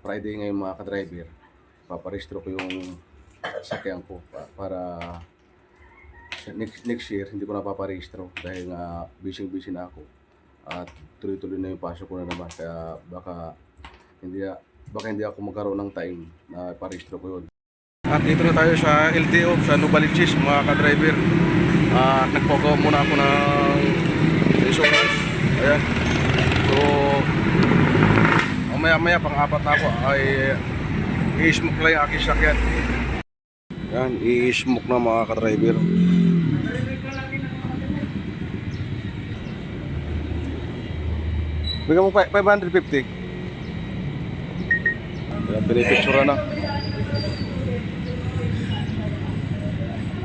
Friday ngayon mga ka-driver, paparehistro ko yung sakyan ko para next year hindi ko na paparehistro dahil nga busy na ako at tuloy-tuloy na yung pasok ko na naman, kaya hindi baka hindi ako magkaroon ng time na parehistro ko yun. At dito na tayo sa LTO sa Novaliches mga ka-driver. Nagpagawa muna ako ng insurance. Ayan. So maya pang-apat na ako ay i-smoke lang yung aking sakyan. Yan, i-smoke na mga ka-driver. Bigyan mo 550. Yan, pinipitsura na.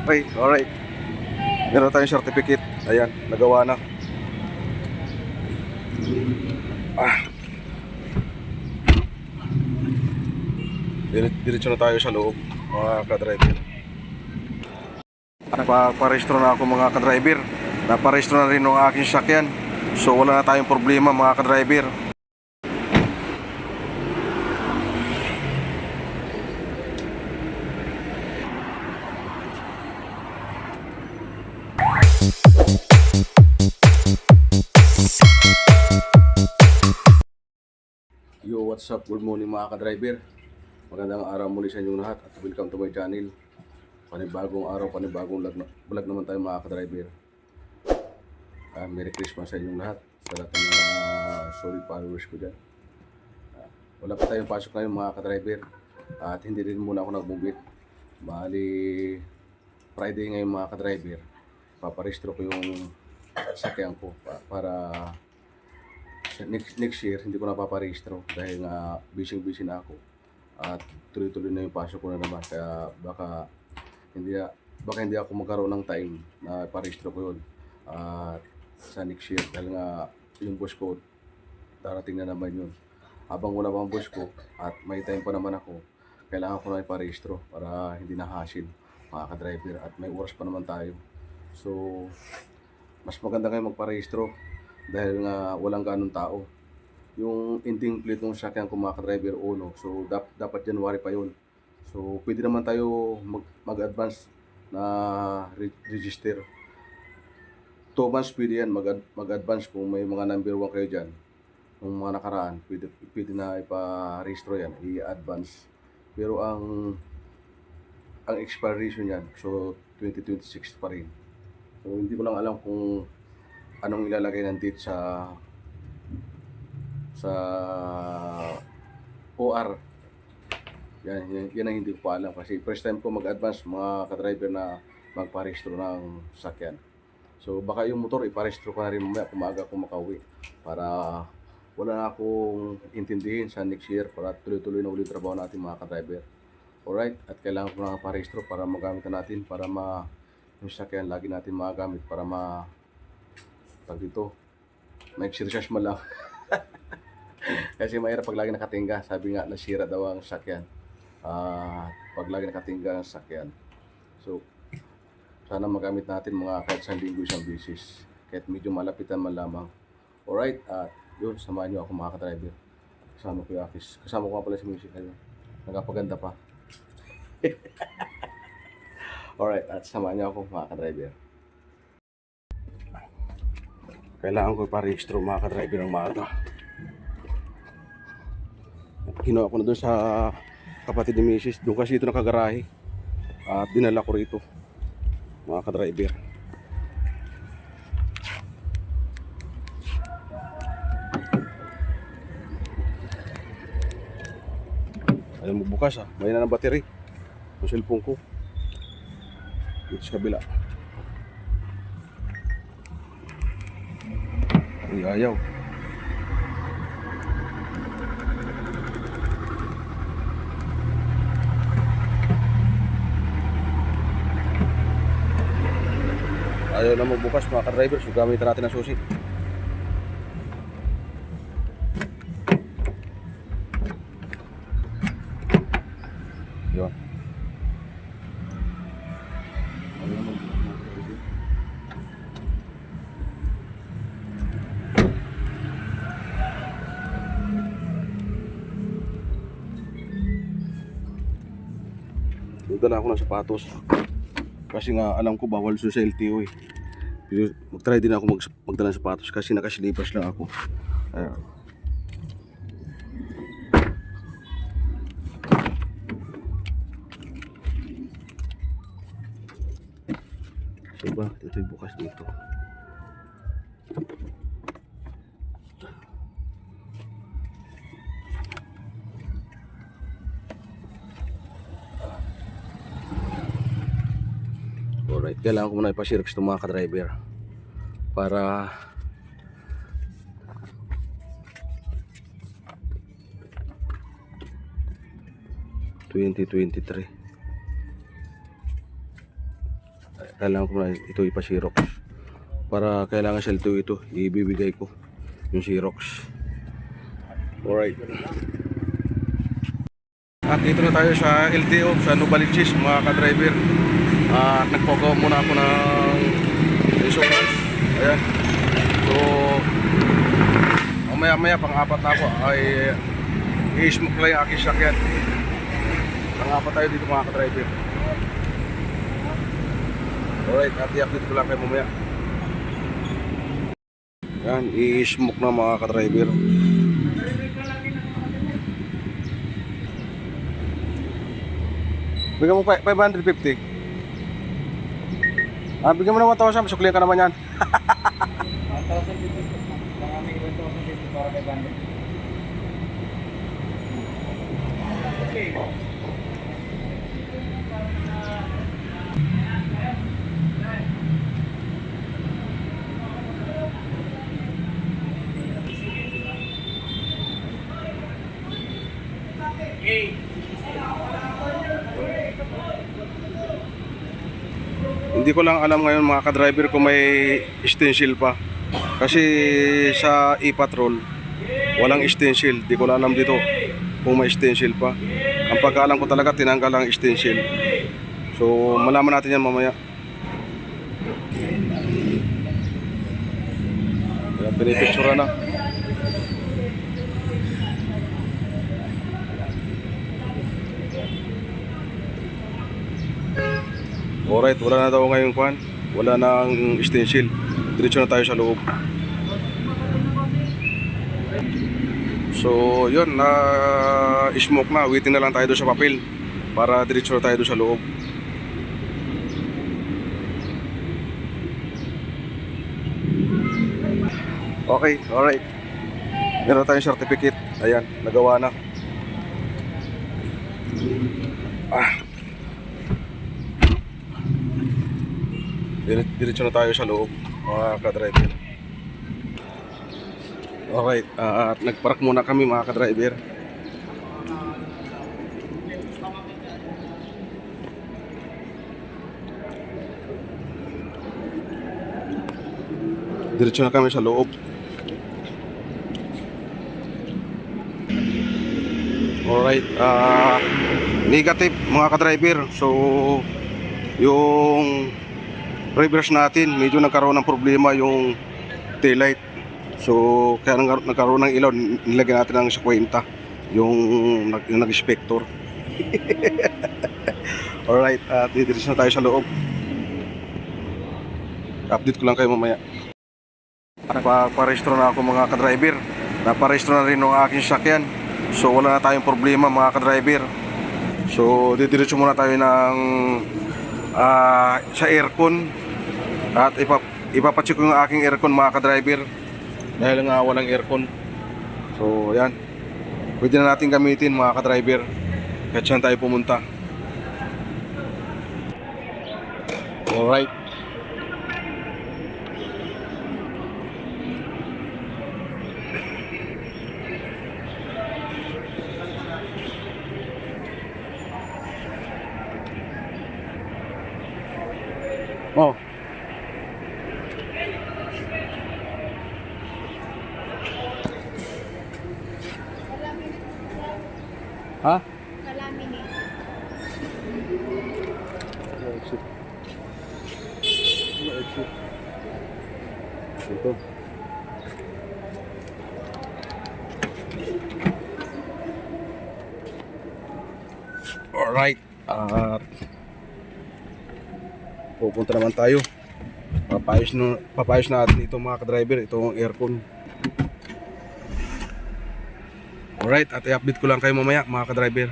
Okay, alright. Meron tayong certificate. Ayan, nagawa na. Diretso na tayo sa loob mga ka-driver. Nagpaparehistro na ako mga ka-driver. Naparehistro na rin ng aking sakyan. So wala na tayong problema mga ka-driver. Yo, what's up? Good morning mga ka-driver. Magandang araw muli sa inyong lahat at welcome to my channel. Panibagong araw, panibagong vlog naman tayo mga ka-driver. Merry Christmas sa inyong lahat, sa lahat ng mga solid followers ko dyan. Wala pa tayong pasok ngayon mga ka-driver at hindi rin muna ako nagbubit. Bali Friday ngayon mga ka-driver, paparehistro ko yung sakyan ko para next year hindi ko na paparehistro dahil nga busy na ako at tuloy-tuloy na yung pasok ko na naman, kaya baka hindi ako magkaroon ng time na parehistro ko yun sa next year dahil nga yung boss ko darating na naman yun. Habang wala pang boss ko at may time pa naman ako, kailangan ko na iparehistro para hindi na hassle mga ka-driver at may oras pa naman tayo. So mas maganda ngayon magparehistro dahil nga walang ganong tao. Yung ending plate ng sakyan ko mga ka-driver uno, so dapat January pa yun. So pwede naman tayo mag-advance na register. 2 months pwede yan mag-advance kung may mga number 1 kayo dyan. Nung mga nakaraan, pwede na ipa-registro yan, i-advance. Pero ang expiration yan, so 2026 pa rin. So hindi ko lang alam kung anong ilalagay ng date sa OR. Yan ang hindi ko pa alam kasi first time ko mag-advance mga ka-driver na magparehistro ng sakyan. So baka yung motor iparehistro ko na rin mamaya kung maaga akong makauwi para wala na akong intindihin sa next year para tuloy-tuloy na ulit trabaho natin mga ka-driver. Alright, at kailangan ko na parehistro para magamit natin, para yung sakyan lagi natin magamit para ma-exercise mo lang. Kasi mahirap pag lagi nakatingga. Sabi nga, nasira daw ang sakyan pag lagi nakatingga ang sakyan. So sana magamit natin mga kahit isang linggo, isang beses, kahit medyo malapitan man lamang. Alright, at yun, samahan nyo ako mga ka-driver. Kasama ko yung Akis. Kasama ko nga pala si Music. Nagapaganda pa. Alright, at samahan nyo ako mga ka-driver. Kailangan ko iparehistro mga ka-driver ng maaga. Kinuha ko na doon sa kapatid ni Mrs. Doon kasi ito nakagarahe at dinala ko rito mga ka-driver. Ayaw mo bukas may na ng battery yung cellphone ko dito sa kabila. Ayaw. Ayaw na magbukas mga ka-driver, so gamitan natin ang susi. Yun. nagdala ako ng sapatos. Kasi nga alam ko bawal sa LTO eh. Pero mag-try din ako magdala ng sapatos kasi nakaslippers lang ako. Ayan. So ba, ito'y bukas dito. Alright, kailangan ko muna ipasirox itong mga ka-driver para kailangan ko muna ito ipasirox para kailangan sa LTO ito ibibigay ko yung Xerox. Alright, at dito na tayo sa LTO sa Novaliches mga ka-driver. At nagpagawa muna ako ng insurance. Ayan. So maya pang-apat na ako ay i-smoke lang yung aking sakyan. Pang-apat tayo dito mga ka-driver. Alright, at i-update ko lang kayo mamaya. Ayan, i-smoke na mga ka-driver. Bigyan mo 550. Bigyan mo na 1,000, suklihan ka naman yan. 1,050. Mga aming 1,050 para kay Bandit. Okay. Hindi ko lang alam ngayon mga ka-driver kung may stencil pa. Kasi sa e-patrol walang stencil. Di ko na alam dito kung may stencil pa. Ang pagkaalam ko talaga tinanggal ang stencil. So malaman natin yan mamaya. Kaya pinipictura na. Alright, wala na daw ngayong kwan. Wala nang stencil. Diretso na tayo sa loob. So yun, smoke na. Waiting na lang tayo doon sa papel para diretso na tayo doon sa loob. Okay, alright. Meron tayong certificate. Ayan, nagawa na. Diretso na tayo sa loob mga ka-driver. Alright, at nagpark muna kami mga ka-driver. Diretso na kami sa loob. Alright, negative mga ka-driver. So yung reverse natin medyo nagkaroon ng problema yung taillight. So kaya nagkaroon ng ilaw, nilagyan natin ng 50 yung nag-inspector. Alright, at diretso na tayo sa loob. Update ko lang kayo mamaya. Nagpa-rehistro na ako mga ka-driver. Naparehistro na rin ng aking sakyan. So wala na tayong problema mga ka-driver. So didiretso muna tayo ng sa aircon. At ipapacheck ko yung aking aircon mga ka-driver. Dahil nga walang aircon. So yan, pwede na natin gamitin mga ka-driver kahit saan tayo pumunta. Alright. Oh. Ha? Kalaminate. Exit. Exit. Ito. Alright. At pupunta naman tayo. Papayos natin itong mga ka-driver, itong aircon. Alright, at i-update ko lang kayo mamaya mga ka-driver.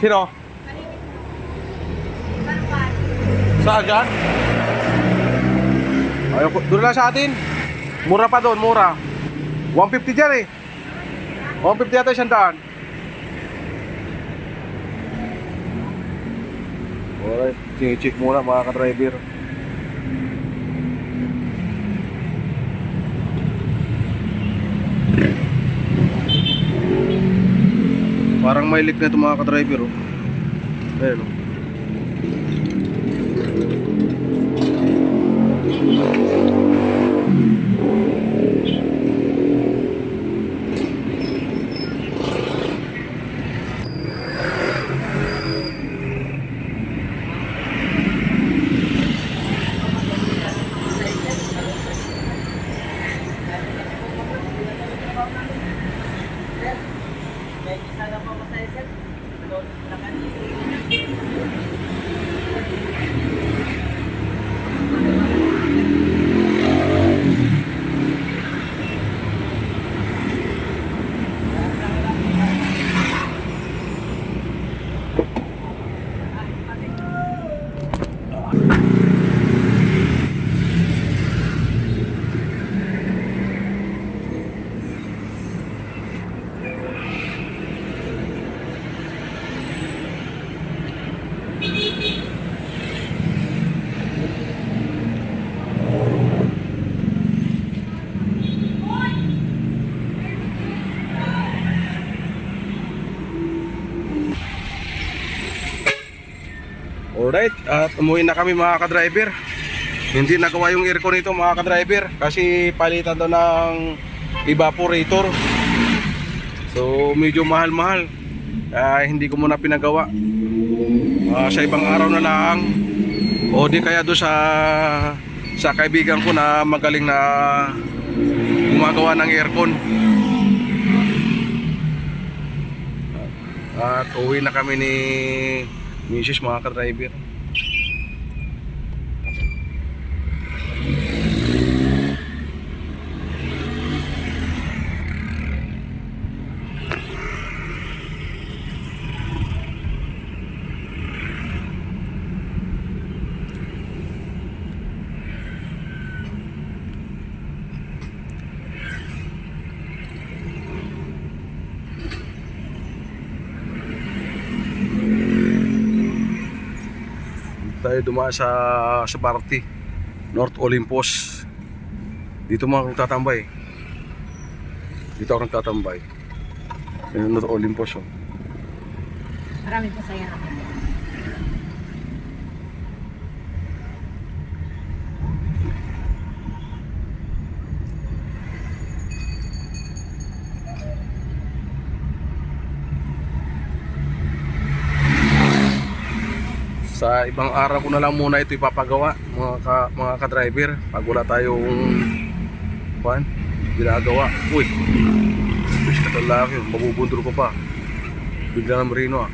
Sino? Sa agad? Ayoko, doon lang sa atin. Mura pa doon, mura. 150 dyan eh. 150 yata isang daan. Alright, check muna mga ka-driver. Parang may leak na ito mga ka-driver oh. Ayan oh. Alright, at umuwi na kami mga ka-driver. Hindi nagawa yung aircon nito mga ka-driver kasi palitan daw ng evaporator. So medyo mahal-mahal. Hindi ko muna pinagawa. Sa ibang araw na lang o di kaya doon sa kaibigan ko na magaling na gumagawa ng aircon. At uwi na kami ni Mrs. mga ka-driver. Tayo dumaan sa party North Olympus. Dito mga akong tatambay. Dito ako nagtatambay. North Olympus oh. Maraming pasaya. Sa ibang araw ko na lang muna ito ipapagawa mga ka-driver pag wala tayong ginagawa. Uy, bis ka talaki, mabubundol ko pa. Bigla ng marino ah.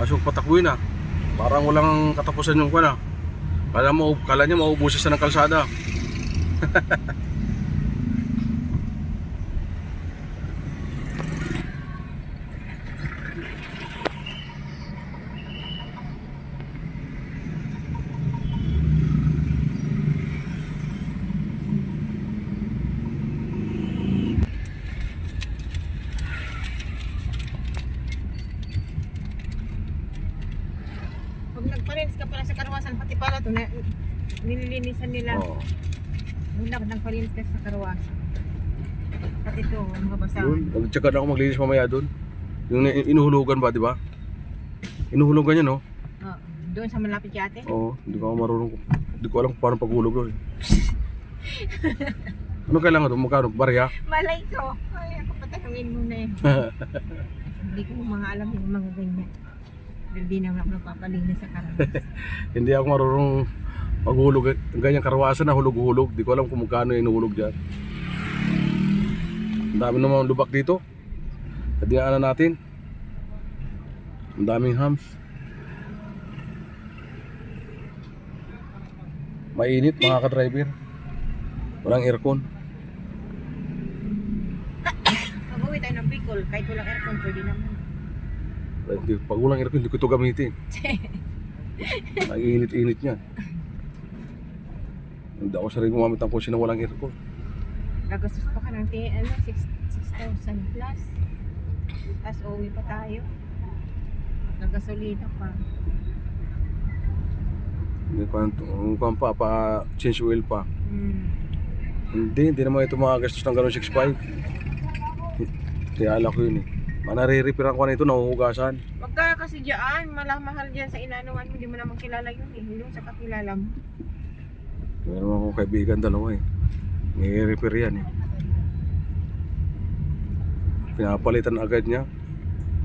Lakas yung patakbuhin ah. Parang walang katapusan yung kwan ah. Kala niya maubusan siya ng kalsada. Pag nagparents ka pala sa karawasan, pati pala ito, nililinisan nila. Oo. Kung dapat nagparents ka sa karawasan. Pati ito, mga basahan. Doon, nag-check na ako maglinis mamaya doon. Yung inuhulugan ba, di ba? Inuhulugan yan, no? Oh, doon sa malapit yate. Oo, hindi ko ako marunong. Hindi ko alam kung paano paghulog doon. Ano kailangan doon? Magkano? Barya? Malay ko. Ay, ako patanungin mo na eh. Hindi ko mga alam yung mga ganyan. Hindi naman ako nagpapalinis sa karawasan. Hindi ako marunong maghulog. Ganyang karawasan na hulog-hulog. Hindi ko alam kung magkano yung inuhulog dyan. Ang dami naman lubak dito. Kadiyaanan natin. Ang daming hams. Mainit mga ka-driver. Walang aircon. Pag-uwi tayo ng Bicol, kahit walang aircon, pwede naman. Pag walang aircon, hindi ko ito gamitin. Ang init-init niyan. Hindi ako sarili gumamit ng kotse na walang aircon. Gagastos pa ka ng 6,000 plus. Tapos uwi pa tayo. Nagasolina pa. Hindi pa change oil pa. Hindi naman ito magagastos ng gano'ng 6.5. Kaya ala ko yun eh. Manare-repair ko na ito, nahuhugasan. Wag ka kasi dyan, mahal dyan sa inanuan mo, hindi mo naman kilala yun eh. Yung sa kakilala mo. Meron akong kaibigan dalawa eh. Nire-repair yan eh. Pinapalitan agad niya.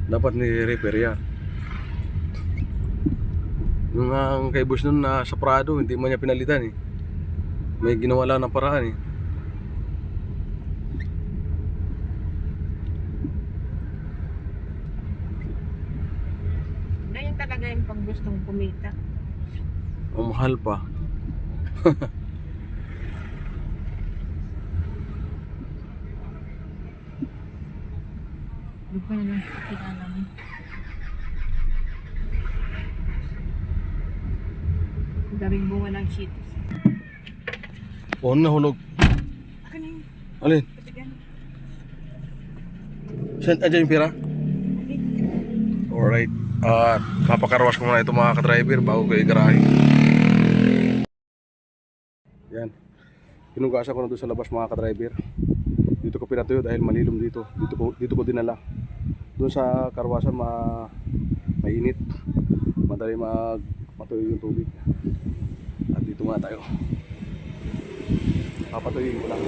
Dapat nire-repair yan. Yung ang kay boss nun na sa Prado, hindi man niya pinalitan eh. May ginawa lang ng paraan eh. Ganyan talaga yung pag gustong kumita. Ang mahal pa. Doon ka na lang sa kilala mo. Ang daming bunga ng cheetos. Oo, nahulog. Ano yun? Alin? Saan dyan yung pira? Alright. Papakarwas ko muna ito mga ka-driver bago kayo garahe. Yan. Pinugasan ko na doon sa labas mga ka-driver. Dito ko pinatuyo dahil malilom dito. Dito ko dinala. Doon sa karwasan mainit. Madali matuyo yung tubig. At dito muna tayo. Papatuyin ko lang.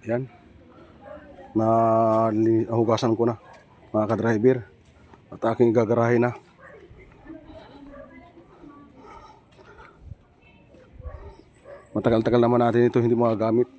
Yan. Nahugasan ko na, mga ka-driver. At aking gagarahin na. Matagal-tagal naman natin ito hindi magagamit.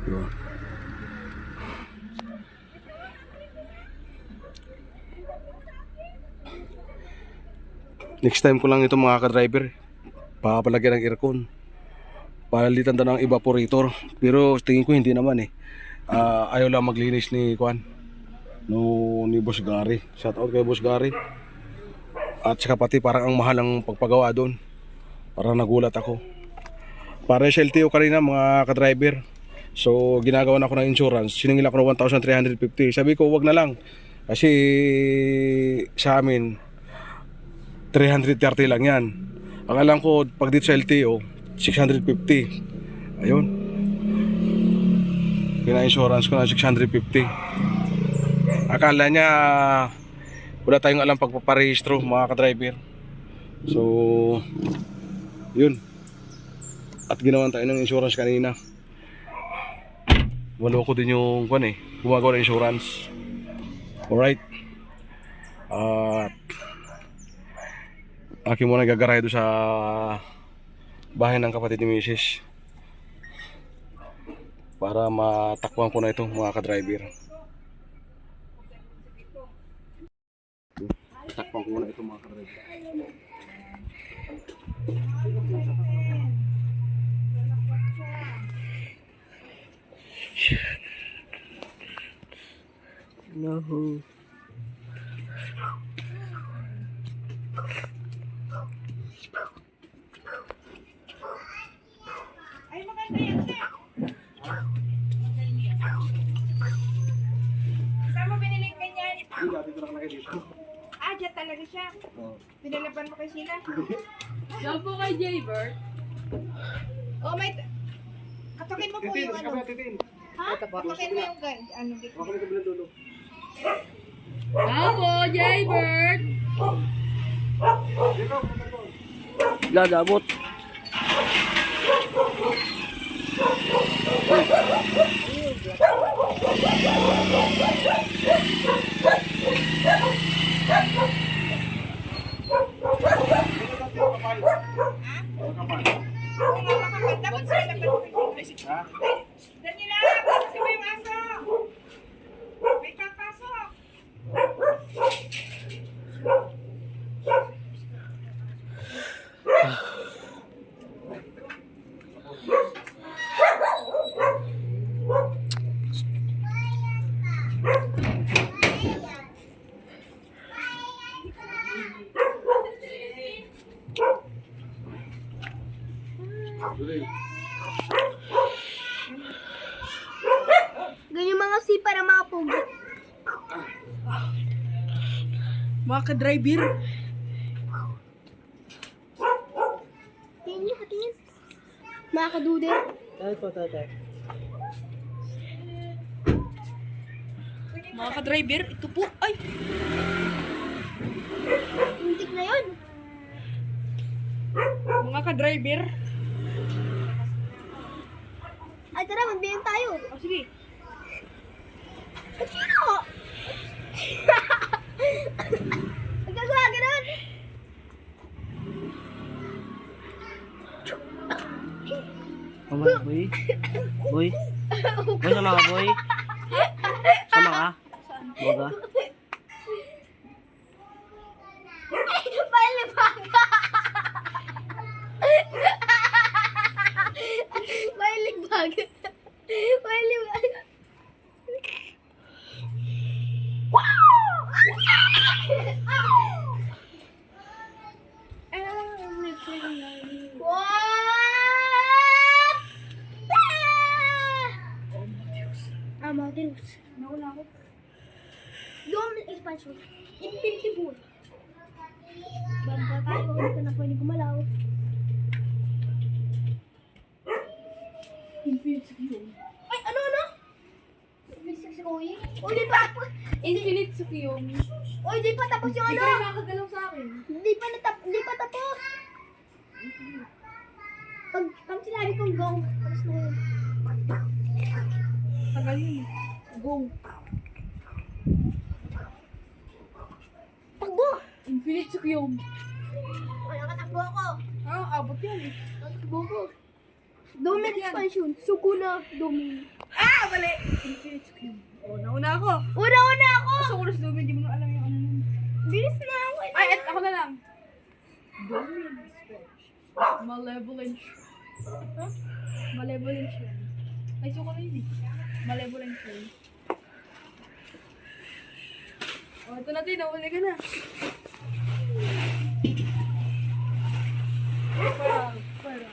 Yun. Next time ko lang ito mga ka-driver, papalagyan ng aircon. Palalitan daw ng evaporator. Pero tingin ko hindi naman eh. Ayaw lang maglinis ni Kwan. No, ni Boss Gary. Shout out kay Boss Gary. At saka pati parang ang mahal ang pagpagawa doon. Parang nagulat ako. Para sa LTO kanina mga ka-driver. So ginagawa na ako ng insurance. Siningil ako ng 1,350. Sabi ko wag na lang. Kasi sa amin 330 lang yan. Ang alam ko pag dito sa LTO 650. Ayun. Pina-insurance ko na 650. Akala niya wala tayong alam pagpaparehistro mga ka-driver. So yun. At ginawan tayo ng insurance kanina. Walo ko din yung gumagawa ng insurance. Alright. At aking muna gagaray doon sa bahay ng kapatid ni Mrs. Para matakbuhan ko na ito mga ka-driver. Takpan ko muna ito mga ka-driver. No. Ay, maganda yan, sir. Saan mo binili ganyan? Ah, dyan talaga siya. Pinalaban mo kay Sheila? Diyan po kay Jaybird. Oh, may... Katukin mo po yung ano. Ha? Katukin mo yung ano dito. Ako, Jaybird. Gagabot. Kung nga makakanta, ba't sila ha? Daniela, kasi mo yung aso. May papasok. Ganyan mga sipa ng mga pugo. Mga ka-driver. Tingin niyo, tingin. Mga kadude. Mga ka-driver, ito po. Ay! Muntik na yun. Mga ka-driver. Ay, tara, magbiyang tayo. Oh, sige. At sino? Nagkagawa ganun. Boy. Boy. Boy, sama ka, boy. Sama ka. Boga. Palibag. Palibag. Palibag. What? Amadeus. Nauna ako. Yung expansion. Infinity Pool. Banda tayo, hindi ka na pwede gumalaw. Infinite Sukiyomi. Ay, ano? Bilis si Kuya. Uy, di pa tapos. Infinite Sukiyomi. Uy, di pa tapos yung Hindi ano. ka rin nakagalaw sa akin. Di pa tapos. Pag sinabi kong go, tapos na yun. Tagal yun. Go. Takbo! Infinite Sukiyomi. Wala katakbo ako. Abot yan eh. Takbo ko. Domain expansion. Sukuna domain. Mali! Infinite Sukiyomi. Nauna ako. Una ako! Gusto ko na sa domain, di mo nga alam yung ano nun. Bilis na ako. Ako na lang. Domain Malevolent. Huh? Malevolent Shrine. Ay, suko na yun eh. Malevolent Shrine. Ito na tayo, nahuli ka na. Para.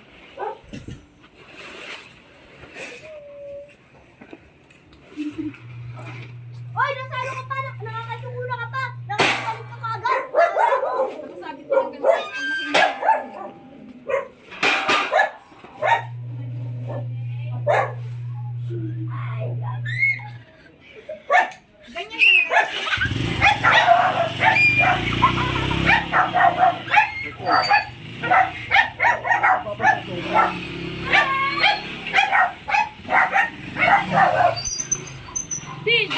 Oy, nasalo ka pa! Nakakasukuna ka pa! Nakakasalo ka agad! Sabi ko lang ganun. Ang nakinig. Ganyan talaga. Din!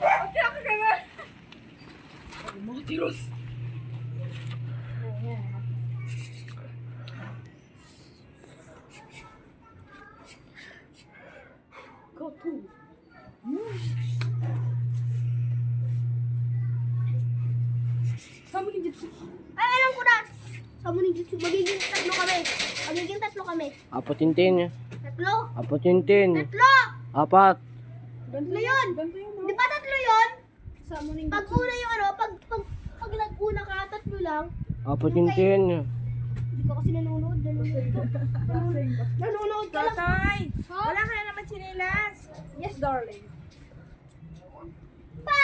Atira ka kaya! Mga tiros! Go to! Summoning Jutsu! Ay, alam ko na! Summoning Jutsu. Magiging tatlo kami. Apat yung tin. Tatlo? Apat yung tin. Tatlo! Apat. Tatlo yun! Ganto yun, Di ba tatlo yun? Summoning Pag Jutsu. una yung ano, pag nag-una ka, tatlo lang. Apat yung tin. Hindi ka kasi nanonood ka. Nanonood ka lang. Tatay! Wala ka na naman chinilas. Yes, darling. Papa!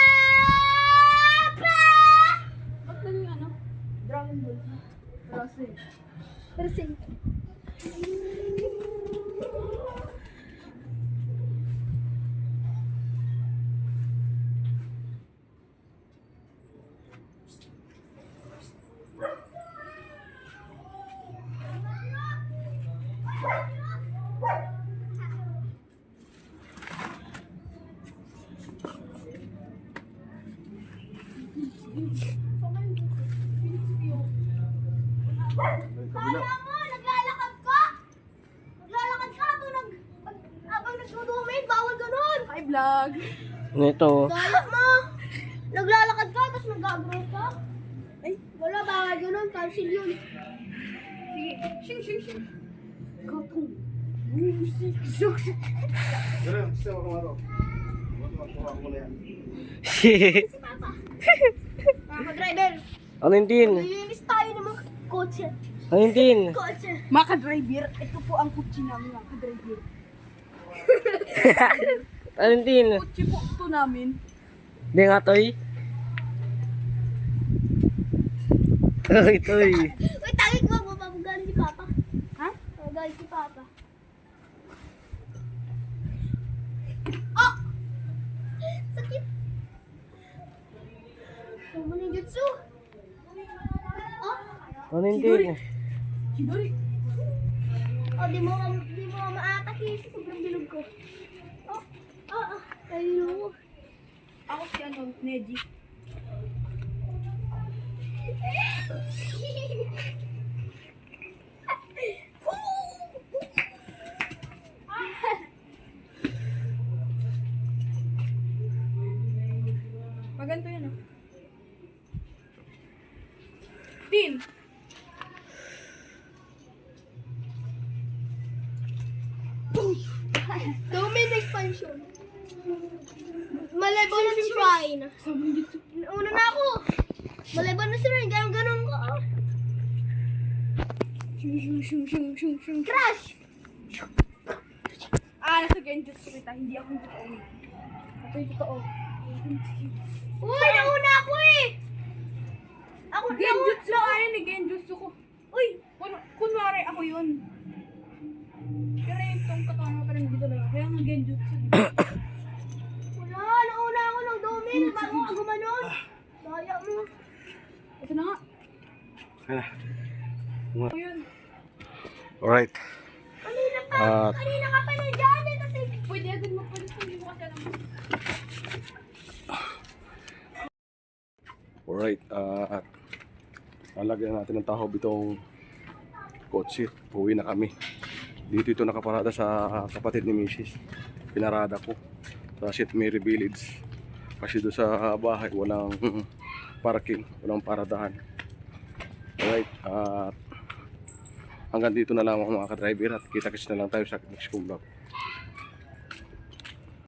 Ba't lang yung ano? Dragon Ball. Rose. Kasi, kaya mo, naglalakad ka! Naglalakad ka habang nagdudumit, bawal ganun! Hi, vlog. Nito. Gaya mo! Naglalakad ka, tapos nag-agro ka? Ay, wala, bawal ganun, cancel yun. Shing, shing, shing. Mga driver, Ano yung tin? nililis tayo ng mga kotse. Ano yung tin? Kotse. Mga driver, ito po ang kutsi namin, mga driver. Ano yung tin? Kutsi po ito namin. Hindi nga toy. Toy. Uy, tagig mo, mapapagaling si Papa. Ha? Mapapagaling si Papa. Oh! Sakit! Summoning Jutsu! Oh! Ano yung tin? Hidori. Oh, di mo maatake sa sobrang bilog ko. Oh! Ayun. Ako si ano, Neji. Maganto yun ah. Tin! Domain expansion. Malevolent Shrine. Una na ako. Malevolent Shrine. Ganon ko. Crash! Nasa Genjutsu kita, hindi ako yung totoo. Ito yung totoo. Uy, nauna ako eh! Ako Genjutsu nga yun eh, genjutsu ko. Uy! Kunwari ako yun. Pero yung tong katawan mo parang dito lang. Kaya nga genjutsu. Wala, nauna ako ng domain bago ako gumanon. Daya mo. Ito na nga. Kaya. Ako yun. Alright. At Kanina ka pa nandiyan eh kasi Pwede agad magpalit kung hindi mo kasi alam. alright. At lalagyan natin ng tahob itong kotse. Uwi na kami. Dito ito nakaparada sa kapatid ni Mrs. Pinarada ko sa St. Mary Village. Kasi doon sa bahay walang parking, walang paradahan. Alright. At hanggang dito na lang mga ka-driver at kita-kits na lang tayo sa next vlog.